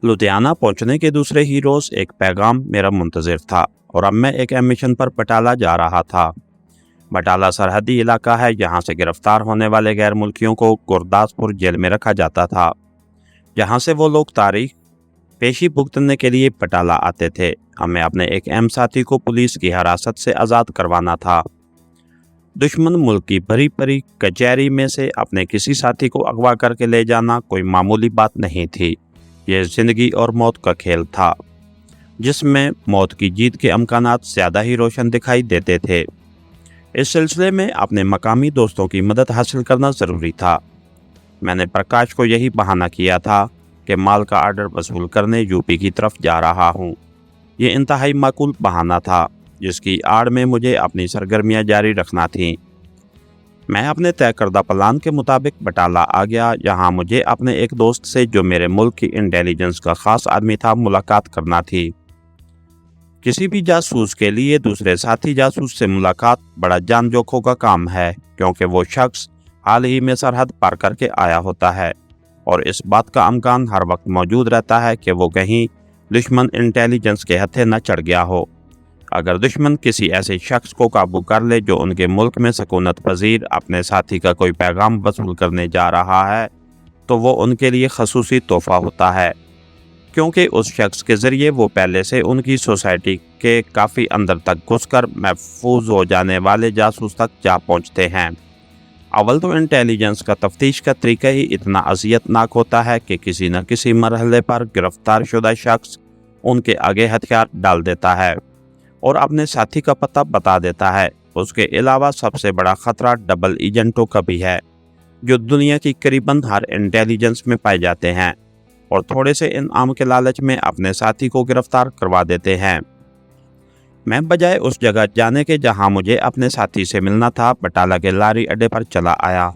लुधियाना पहुंचने के दूसरे ही रोज एक पैगाम मेरा मुंतज़िर था और अब मैं एक मिशन पर बटाला जा रहा था। बटाला सरहदी इलाका है। यहाँ से गिरफ्तार होने वाले गैर मुल्कियों को गुरदासपुर जेल में रखा जाता था, जहाँ से वो लोग तारीख पेशी भुगतने के लिए बटाला आते थे। हमें अपने एक अहम साथी को पुलिस की हिरासत से आज़ाद करवाना था। दुश्मन मुल्क की भरी भरी कचहरी में से अपने किसी साथी को अगवा करके ले जाना कोई मामूली बात नहीं थी। ये जिंदगी और मौत का खेल था, जिसमें मौत की जीत के अमकानात ज़्यादा ही रोशन दिखाई देते थे। इस सिलसिले में अपने मकामी दोस्तों की मदद हासिल करना ज़रूरी था। मैंने प्रकाश को यही बहाना किया था कि माल का आर्डर वसूल करने यूपी की तरफ जा रहा हूँ। ये इंतहाई माकूल बहाना था, जिसकी आड़ में मुझे अपनी सरगर्मियाँ जारी रखना थीं। मैं अपने तय करदा प्लान के मुताबिक बटाला आ गया। यहाँ मुझे अपने एक दोस्त से, जो मेरे मुल्क की इंटेलिजेंस का ख़ास आदमी था, मुलाकात करना थी। किसी भी जासूस के लिए दूसरे साथी जासूस से मुलाकात बड़ा जान जोखों का काम है, क्योंकि वो शख्स हाल ही में सरहद पार करके आया होता है और इस बात का अमकान हर वक्त मौजूद रहता है कि वो कहीं दुश्मन इंटेलिजेंस के हत्थे न चढ़ गया हो। अगर दुश्मन किसी ऐसे शख्स को काबू कर ले जो उनके मुल्क में सकूनत पजीर अपने साथी का कोई पैगाम वसूल करने जा रहा है, तो वो उनके लिए खसूसी तोहफा होता है, क्योंकि उस शख्स के ज़रिए वो पहले से उनकी सोसाइटी के काफ़ी अंदर तक घुसकर महफूज हो जाने वाले जासूस तक जा पहुंचते हैं। अव्वल तो इंटेलिजेंस का तफ्तीश का तरीका ही इतना अज़ियतनाक होता है कि किसी न किसी मरहले पर गिरफ्तार शुदा शख्स उनके आगे हथियार डाल देता है और अपने साथी का पता बता देता है। उसके अलावा सबसे बड़ा ख़तरा डबल एजेंटों का भी है, जो दुनिया की करीबन हर इंटेलिजेंस में पाए जाते हैं और थोड़े से इनाम के लालच में अपने साथी को गिरफ्तार करवा देते हैं। मैं बजाय उस जगह जाने के जहां मुझे अपने साथी से मिलना था, बटाला के लारी अड्डे पर चला आया।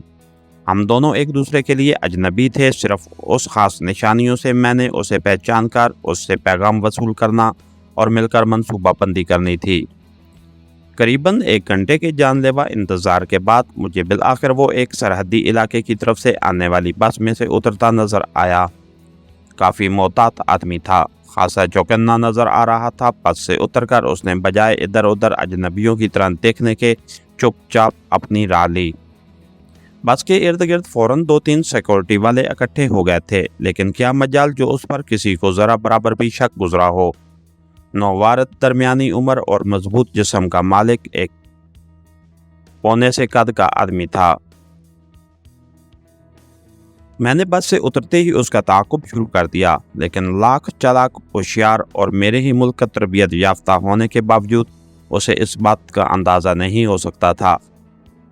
हम दोनों एक दूसरे के लिए अजनबी थे। सिर्फ उस ख़ास निशानियों से मैंने उसे पहचान कर उससे पैगाम वसूल करना और मिलकर मंसूबाबंदी करनी थी। करीबन 1 घंटे के जानलेवा इंतज़ार के बाद मुझे बिलआखिर वो एक सरहदी इलाके की तरफ से आने वाली बस में से उतरता नज़र आया। काफ़ी मोहतात आदमी था, खासा चौकन्ना नज़र आ रहा था। बस से उतरकर उसने बजाय इधर उधर अजनबियों की तरह देखने के चुपचाप अपनी राह ली। बस के इर्द गिर्द फ़ौरन 2-3 सिक्योरिटी वाले इकट्ठे हो गए थे, लेकिन क्या मजाल जो उस पर किसी को ज़रा बराबर भी शक गुजरा हो। नौवारद, दरमियानी उम्र और मजबूत जिस्म का मालिक एक पौने से कद का आदमी था। मैंने बस से उतरते ही उसका ताक़ुब शुरू कर दिया, लेकिन लाख चालाक, होशियार और मेरे ही मुल्क का तरबियत याफ्ता होने के बावजूद उसे इस बात का अंदाज़ा नहीं हो सकता था।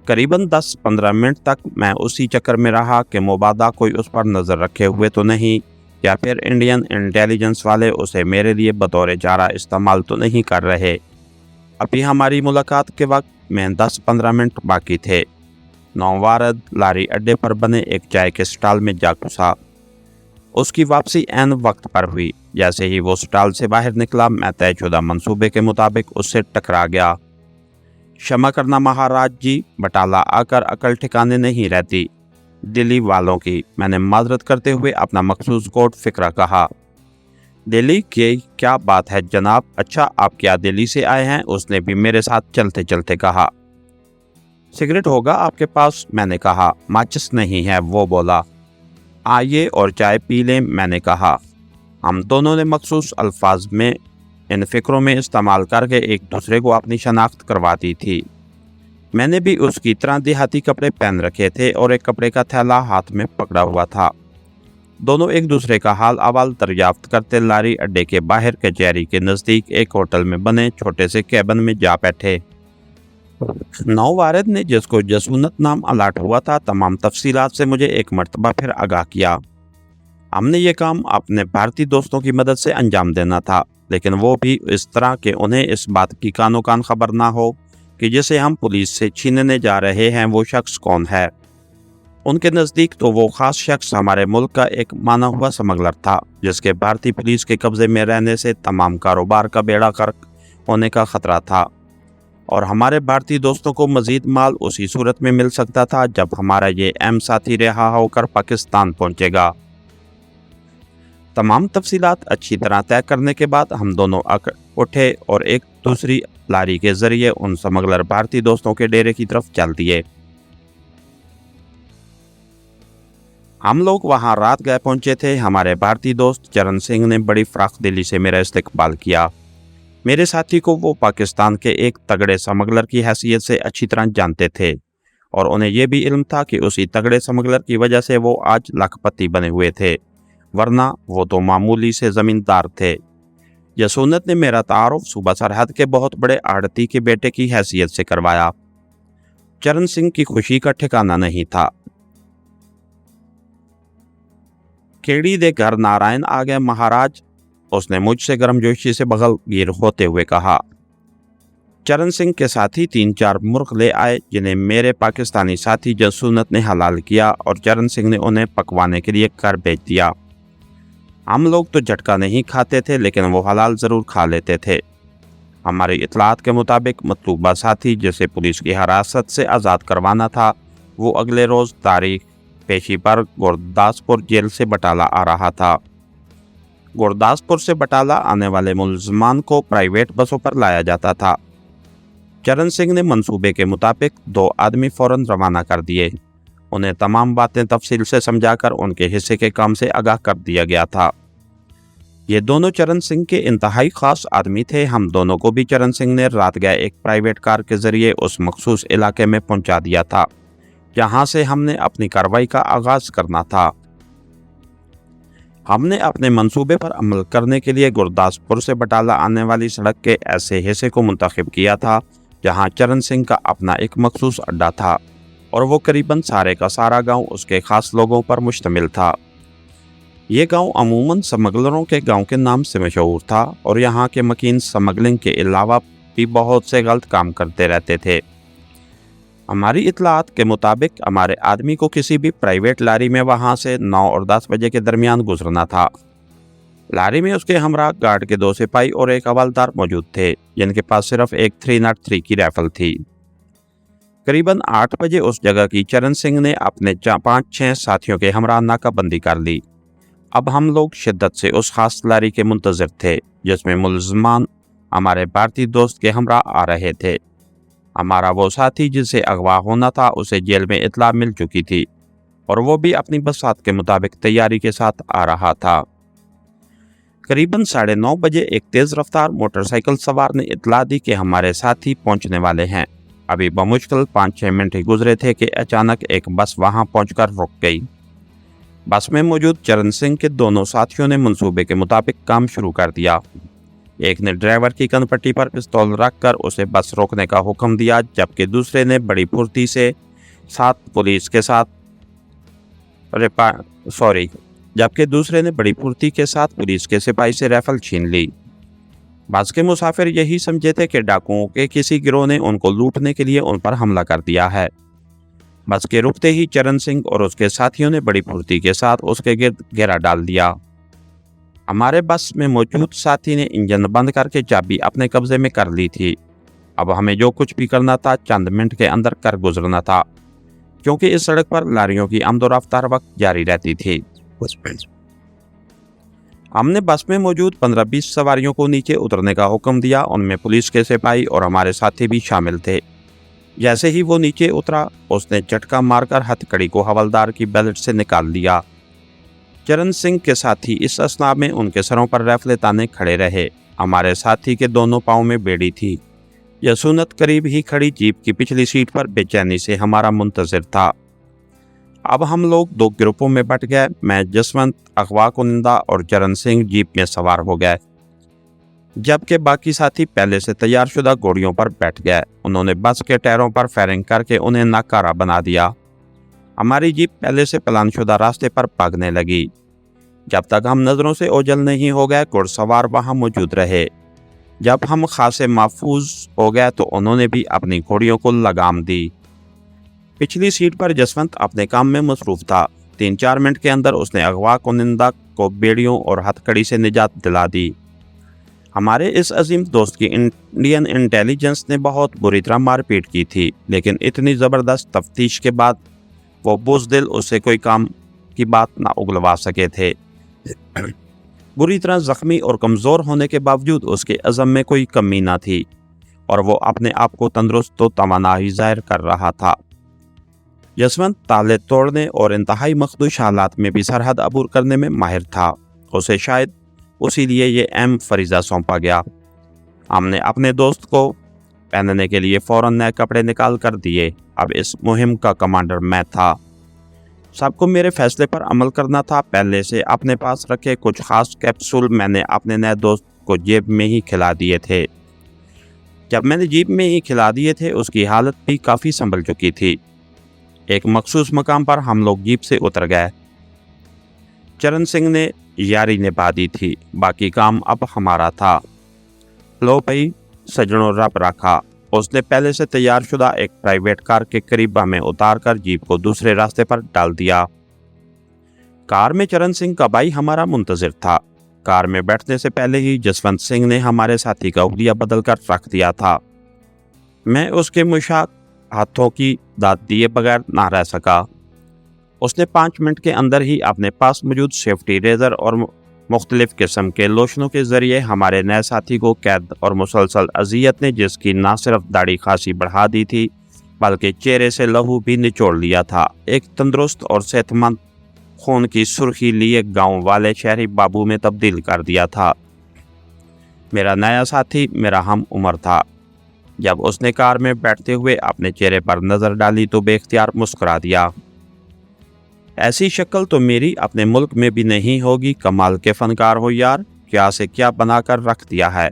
करीबन 10-15 मिनट तक मैं उसी चक्कर में रहा कि मुबादा कोई उस पर नज़र रखे हुए तो नहीं, या फिर इंडियन इंटेलिजेंस वाले उसे मेरे लिए बतौर चारा इस्तेमाल तो नहीं कर रहे। अभी हमारी मुलाकात के वक्त में 10-15 मिनट बाकी थे। नौवारद लारी अड्डे पर बने एक चाय के स्टॉल में जा घुसा। उसकी वापसी ऐन वक्त पर हुई। जैसे ही वो स्टॉल से बाहर निकला, मैं तयशुदा मंसूबे के मुताबिक उससे टकरा गया। क्षमा करना महाराज जी, बटाला आकर अकल ठिकाने नहीं रहती दिल्ली वालों की, मैंने माजरत करते हुए अपना मखसूस कोड फिक्रा कहा। दिल्ली की क्या बात है जनाब? अच्छा, आप क्या दिल्ली से आए हैं? उसने भी मेरे साथ चलते चलते कहा। सिगरेट होगा आपके पास? मैंने कहा। माचिस नहीं है, वो बोला। आइए और चाय पी लें, मैंने कहा। हम दोनों ने मखसूस अल्फाज में इन फ़िक्रों में इस्तेमाल करके एक दूसरे को अपनी शनाख्त करवा दी थी। मैंने भी उसकी तरह देहाती कपड़े पहन रखे थे और एक कपड़े का थैला हाथ में पकड़ा हुआ था। दोनों एक दूसरे का हाल अहवाल दरियाफ्त करते लारी अड्डे के बाहर कचहरी के नज़दीक एक होटल में बने छोटे से कैबिन में जा बैठे। नौवारद ने, जिसको जसूनत नाम अलाट हुआ था, तमाम तफसीलात से मुझे एक मरतबा फिर आगाह किया। हमने ये काम अपने भारतीय दोस्तों की मदद से अंजाम देना था, लेकिन वो भी इस तरह कि उन्हें इस बात की कानो कान खबर ना हो कि जिसे हम पुलिस से छीनने जा रहे हैं वो शख्स कौन है। उनके नज़दीक तो वो ख़ास शख्स हमारे मुल्क का एक माना हुआ स्मगलर था, जिसके भारतीय पुलिस के कब्ज़े में रहने से तमाम कारोबार का बेड़ा गर्क होने का ख़तरा था, और हमारे भारतीय दोस्तों को मज़ीद माल उसी सूरत में मिल सकता था जब हमारा ये अहम साथी रिहा होकर पाकिस्तान पहुँचेगा। तमाम तफसीलात अच्छी तरह तय करने के बाद हम दोनों उठे और एक दूसरी लारी के जरिए उन स्मगलर भारतीय दोस्तों के डेरे की तरफ चल दिए। हम लोग वहां रात गए पहुंचे थे। हमारे भारतीय दोस्त चरण सिंह ने बड़ी फराख दिली से मेरा इस्तकबाल किया। मेरे साथी को वो पाकिस्तान के एक तगड़े स्मगलर की हैसियत से अच्छी तरह जानते थे और उन्हें यह भी इल्म था कि उसी तगड़े स्मगलर की वजह से वो आज लाखपति बने हुए थे, वरना वो तो मामूली से जमींदार थे। यसूनत ने मेरा तारुफ सूबा सरहद के बहुत बड़े आड़ती के बेटे की हैसियत से करवाया। चरण सिंह की खुशी का ठिकाना नहीं था। केड़ी दे घर नारायण आ गए महाराज, उसने मुझसे गर्मजोशी से बगलगीर होते हुए कहा। चरण सिंह के साथी 3-4 मुर्ग ले आए जिन्हें मेरे पाकिस्तानी साथी यसूनत ने हलाल किया और चरण सिंह ने उन्हें पकवाने के लिए घर भेज दिया। हम लोग तो झटका नहीं खाते थे, लेकिन वो हलाल ज़रूर खा लेते थे। हमारी इतलात के मुताबिक मतलूबा साथी जिसे पुलिस की हिरासत से आज़ाद करवाना था, वो अगले रोज़ तारीख पेशी पर गुरदासपुर जेल से बटाला आ रहा था। गुरदासपुर से बटाला आने वाले मुलजमान को प्राइवेट बसों पर लाया जाता था। चरण सिंह ने मंसूबे के मुताबिक 2 आदमी फौरन रवाना कर दिए। उन्हें तमाम बातें तफसील से समझाकर उनके हिस्से के काम से आगाह कर दिया गया था। ये दोनों चरण सिंह के इंतहाई खास आदमी थे। हम दोनों को भी चरण सिंह ने रात गए एक प्राइवेट कार के जरिए उस मखसूस इलाके में पहुंचा दिया था जहां से हमने अपनी कार्रवाई का आगाज करना था। हमने अपने मंसूबे पर अमल करने के लिए गुरदासपुर से बटाला आने वाली सड़क के ऐसे हिस्से को मुंतखब किया था जहां चरण सिंह का अपना एक मखसूस अड्डा था और वो करीबन सारे का सारा गांव उसके खास लोगों पर मुश्तमिल था। ये गांव अमूमन स्मगलरों के गांव के नाम से मशहूर था और यहाँ के मकीन स्मगलिंग के अलावा भी बहुत से गलत काम करते रहते थे। हमारी इतलात के मुताबिक हमारे आदमी को किसी भी प्राइवेट लारी में वहाँ से 9 और 10 बजे के दरमियान गुजरना था। लारी में उसके हमरा गार्ड के 2 सिपाही और एक हवलदार मौजूद थे जिनके पास सिर्फ एक 303 की राइफल थी। करीबन 8 बजे उस जगह की चरण सिंह ने अपने 5-6 साथियों के हमरा नाकाबंदी कर ली। अब हम लोग शिद्दत से उस खास लारी के मुंतज़िर थे जिसमें मुलजमान हमारे भारतीय दोस्त के हमरा आ रहे थे। हमारा वो साथी जिसे अगवा होना था उसे जेल में इतला मिल चुकी थी और वो भी अपनी बसात के मुताबिक तैयारी के साथ आ रहा था। करीबन 9:30 बजे एक तेज रफ्तार मोटरसाइकिल सवार ने इतला दी कि हमारे साथी पहुंचने वाले हैं। अभी बमुश्किल 5-6 मिनट ही गुजरे थे कि अचानक एक बस वहां पहुंचकर रुक गई। बस में मौजूद चरण सिंह के दोनों साथियों ने मंसूबे के मुताबिक काम शुरू कर दिया। एक ने ड्राइवर की कनपट्टी पर पिस्तौल रखकर उसे बस रोकने का हुक्म दिया, जबकि दूसरे ने बड़ी फुर्ती के साथ पुलिस के सिपाही से राइफल छीन ली। बस के मुसाफिर यही समझे थे कि डाकुओं के किसी गिरोह ने उनको लूटने के लिए उन पर हमला कर दिया है। बस के रुकते ही चरण सिंह और उसके साथियों ने बड़ी फुर्ती के साथ उसके गिर्द घेरा डाल दिया। हमारे बस में मौजूद साथी ने इंजन बंद करके चाबी अपने कब्जे में कर ली थी। अब हमें जो कुछ भी करना था चंद मिनट के अंदर कर गुजरना था, क्योंकि इस सड़क पर लारियों की आमदोरफ्तार वक्त जारी रहती थी। हमने बस में मौजूद 15-20 सवारियों को नीचे उतरने का हुक्म दिया। उनमें पुलिस के सिपाही और हमारे साथी भी शामिल थे। जैसे ही वो नीचे उतरा, उसने झटका मारकर हथकड़ी को हवलदार की बेल्ट से निकाल लिया। चरण सिंह के साथी इस असना में उनके सरों पर राइफलें ताने खड़े रहे। हमारे साथी के दोनों पाँव में बेड़ी थी। यसूनत करीब ही खड़ी जीप की पिछली सीट पर बेचैनी से हमारा मुंतजिर था। अब हम लोग 2 ग्रुपों में बट गए। मैं, जसवंत, अगवा कुनिंदा और चरण सिंह जीप में सवार हो गए, जबकि बाकी साथी पहले से तैयार शुदा घोड़ियों पर बैठ गए। उन्होंने बस के टायरों पर फायरिंग करके उन्हें नाकारा बना दिया। हमारी जीप पहले से प्लान शुदा रास्ते पर भागने लगी। जब तक हम नज़रों से ओझल नहीं हो गए, घुड़सवार वहां मौजूद रहे। जब हम खासे महफूज हो गए तो उन्होंने भी अपनी घोड़ियों को लगाम दी। पिछली सीट पर जसवंत अपने काम में मसरूफ था। 3-4 मिनट के अंदर उसने अगवा कुनिंदा को बेड़ियों और हथकड़ी से निजात दिला दी। हमारे इस अजीम दोस्त की इंडियन इंटेलिजेंस ने बहुत बुरी तरह मारपीट की थी, लेकिन इतनी ज़बरदस्त तफ्तीश के बाद वो बुज़दिल उससे कोई काम की बात ना उगलवा सके थे। बुरी तरह जख्मी और कमज़ोर होने के बावजूद उसके अज़म में कोई कमी न थी और वो अपने आप को तंदुरुस्त तो तवानाई ज़ाहिर कर रहा था। जसवंत ताले तोड़ने और इंतहाई मखदूश हालात में भी सरहद अबूर करने में माहिर था। उसे शायद उसी लिए ये अहम फरीज़ा सौंपा गया। हमने अपने दोस्त को पहनने के लिए फ़ौरन नए कपड़े निकाल कर दिए। अब इस मुहिम का कमांडर मैं था। सबको मेरे फैसले पर अमल करना था। पहले से अपने पास रखे कुछ खास कैप्सूल मैंने अपने नए दोस्त को जेब में ही खिला दिए थे। जब मैंने जेब में ही खिला दिए थे उसकी हालत भी काफ़ी संभल चुकी थी। एक मखसूस मकाम पर हम लोग जीप से उतर गए। चरण सिंह ने यारी निभा दी थी, बाकी काम अब हमारा था। लो भाई सजनों रब रखा। उसने पहले से तैयार शुदा एक प्राइवेट कार के करीब हमें उतार कर जीप को दूसरे रास्ते पर डाल दिया। कार में चरण सिंह का भाई हमारा मुंतजिर था। कार में बैठने से पहले ही जसवंत सिंह ने हमारे साथी का हुलिया बदल कर रख दिया था। मैं उसके मुशाक हाथों की दाद दिए बगैर ना रह सका। उसने 5 मिनट के अंदर ही अपने पास मौजूद सेफ्टी रेजर और मुख्तलिफ किस्म के लोशनों के ज़रिए हमारे नए साथी को कैद और मुसलसल अजियत ने जिसकी ना सिर्फ दाढ़ी खासी बढ़ा दी थी बल्कि चेहरे से लहू भी निचोड़ लिया था, एक तंदुरुस्त और सेहतमंद खून की सुर्खी लिए गांव वाले शहरी बाबू में तब्दील कर दिया था। मेरा नया साथी मेरा हम उम्र था। जब उसने कार में बैठते हुए अपने चेहरे पर नज़र डाली तो बेख्तियार मुस्कुरा दिया। ऐसी शक्ल तो मेरी अपने मुल्क में भी नहीं होगी। कमाल के फनकार हो यार, क्या से क्या बनाकर रख दिया है,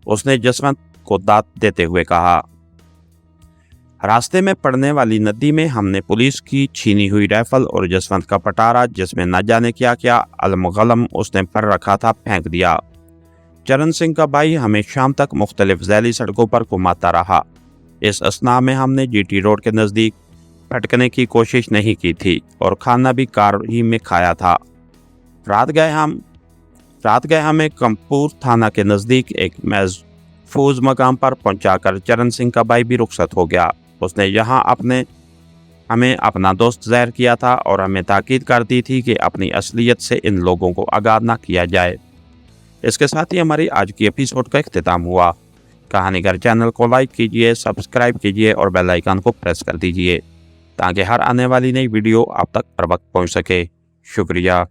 उसने जसवंत को दांत देते हुए कहा। रास्ते में पड़ने वाली नदी में हमने पुलिस की छीनी हुई राइफल और जसवंत का पटारा जिसमें न जाने क्या क्या अलमगलम उसने पर रखा था फेंक दिया। चरण सिंह का भाई हमें शाम तक मुख्तलिफ झैली सड़कों पर घुमाता रहा। इस असना में हमने जीटी रोड के नज़दीक भटकने की कोशिश नहीं की थी और खाना भी कार ही में खाया था। रात गए हमें कमपूर थाना के नज़दीक एक महफूज मकाम पर पहुंचाकर चरण सिंह का भाई भी रुखसत हो गया। उसने यहाँ हमें अपना दोस्त ज़ाहिर किया था और हमें ताकीद कर दी थी कि अपनी असलियत से इन लोगों को आगाह न किया जाए। इसके साथ ही हमारी आज की एपिसोड का इख्तिताम हुआ। कहानीगर चैनल को लाइक कीजिए, सब्सक्राइब कीजिए और बेल आइकन को प्रेस कर दीजिए ताकि हर आने वाली नई वीडियो आप तक हर वक्त पहुँच सके। शुक्रिया।